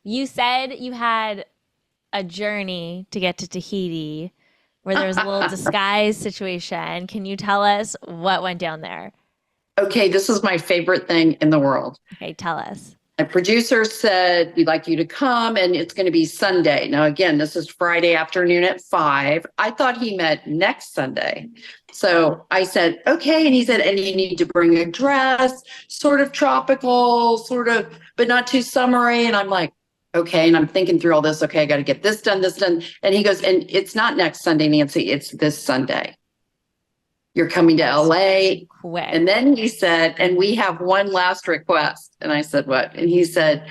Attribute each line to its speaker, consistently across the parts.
Speaker 1: You said you had a journey to get to Tahiti where there was a little disguise situation. Can you tell us what went down there?
Speaker 2: Okay, this is my favorite thing in the world.
Speaker 1: Okay, tell us.
Speaker 2: My producer said, we'd like you to come, and it's going to be Sunday. Now, again, this is Friday afternoon at 5. I thought he meant next Sunday. So I said, okay. And he said, and you need to bring a dress, sort of tropical, sort of, but not too summery. And I'm like, okay. And I'm thinking through all this. Okay, I got to get this done, this done. And he goes, and it's not next Sunday, Nancy. It's this Sunday. You're coming to LA.
Speaker 1: Quick.
Speaker 2: And then he said, and we have one last request. And I said, what? And he said,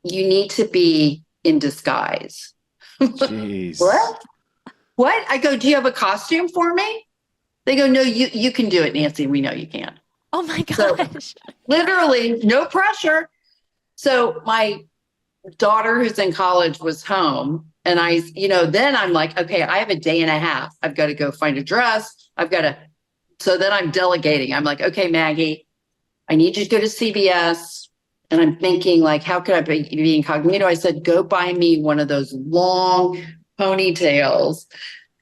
Speaker 2: you need to be in disguise.
Speaker 3: Jeez.
Speaker 2: What? What? I go, do you have a costume for me? They go, no, you can do it, Nancy. We know you can.
Speaker 1: Oh my
Speaker 2: So
Speaker 1: gosh.
Speaker 2: literally no pressure. So my daughter who's in college was home. And then I'm like, okay, I have a day and a half. I've got to go find a dress. So then I'm delegating. I'm like, okay, Maggie, I need you to go to CVS. And I'm thinking like, how could I be incognito? I said, go buy me one of those long ponytails,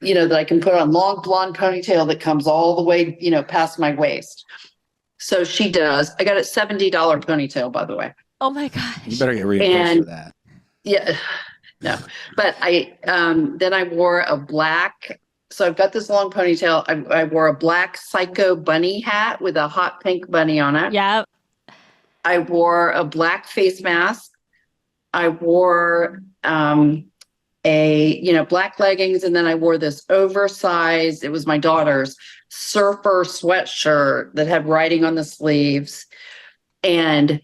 Speaker 2: that I can put on, long blonde ponytail that comes all the way, past my waist. So she does. I got a $70 ponytail, by the way.
Speaker 1: Oh my gosh.
Speaker 3: You better get reimbursed for that.
Speaker 2: Yeah, no, but then I wore a black. So I've got this long ponytail. I wore a black psycho bunny hat with a hot pink bunny on it.
Speaker 1: Yeah.
Speaker 2: I wore a black face mask. I wore black leggings, and then I wore this oversized, it was my daughter's surfer sweatshirt that had writing on the sleeves. And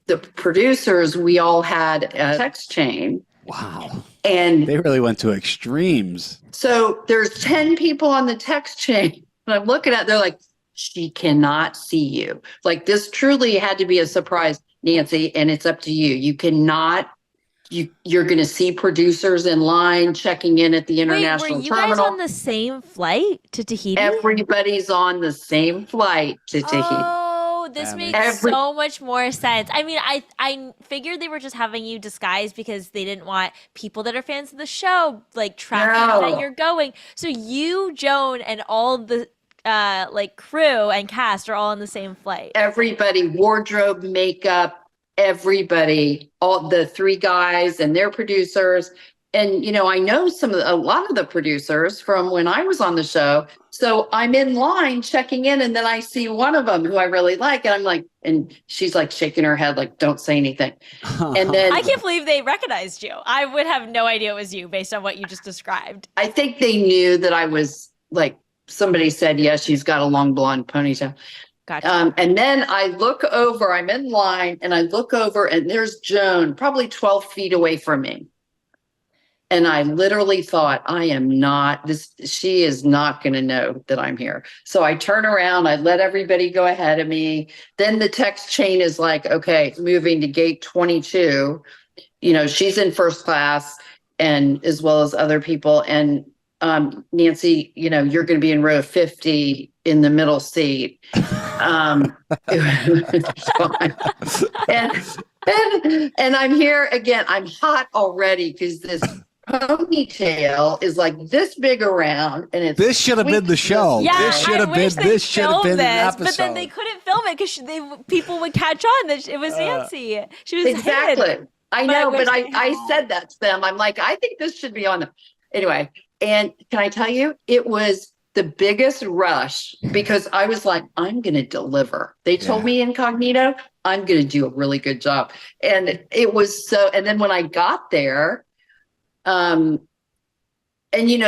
Speaker 2: the producers, we all had a text chain.
Speaker 3: Wow.
Speaker 2: And
Speaker 3: they really went to extremes.
Speaker 2: So there's 10 people on the text chain. And I'm looking at, they're like, she cannot see you. Like, this truly had to be a surprise, Nancy, and it's up to you. You cannot, you're going to see producers in line checking in at the international
Speaker 1: were you
Speaker 2: terminal.
Speaker 1: guys on the same flight to Tahiti?
Speaker 2: Everybody's on the same flight to Tahiti.
Speaker 1: Oh, this makes so much more sense. I mean, I figured they were just having you disguised because they didn't want people that are fans of the show like tracking that you're going. So you, Joan, and all the crew and cast are all on the same flight.
Speaker 2: Everybody, wardrobe, makeup, everybody, all the 3 guys and their producers. And, I know a lot of the producers from when I was on the show. So I'm in line checking in, and then I see one of them who I really like. And I'm like, and she's like shaking her head, like, don't say anything. And then
Speaker 1: I can't believe they recognized you. I would have no idea it was you based on what you just described.
Speaker 2: I think they knew that I was like, somebody said, yes, she's got a long blonde ponytail.
Speaker 1: Gotcha.
Speaker 2: And then I look over, I'm in line, and I look over, and there's Joan, probably 12 feet away from me. And I literally thought, she is not going to know that I'm here. So I turn around, I let everybody go ahead of me. Then the text chain is like, okay, moving to gate 22. She's in first class, and as well as other people. And Nancy, you're going to be in row 50 in the middle seat. And I'm here again. I'm hot already because this ponytail is like this big around, and
Speaker 3: this should have been the show.
Speaker 1: Yeah,
Speaker 3: this should have been the episode.
Speaker 1: But then they couldn't film it because people would catch on that it was Nancy. She was
Speaker 2: exactly
Speaker 1: hidden.
Speaker 2: I know, but I said that to them. I'm like, I think this should be on them anyway. And can I tell you, it was the biggest rush because I was like, I'm going to deliver. They told me incognito, I'm going to do a really good job. And it was and then when I got there,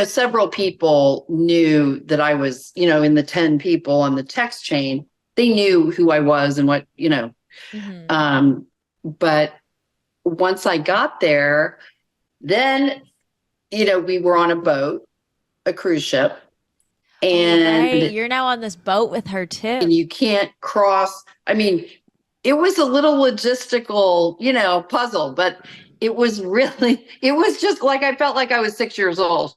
Speaker 2: several people knew that I was, in the 10 people on the text chain, they knew who I was and what, but once I got there, then, we were on a boat, a cruise ship. And
Speaker 1: you're now on this boat with her too.
Speaker 2: And you can't cross. I mean, it was a little logistical, puzzle, but it was just like, I felt like I was 6 years old.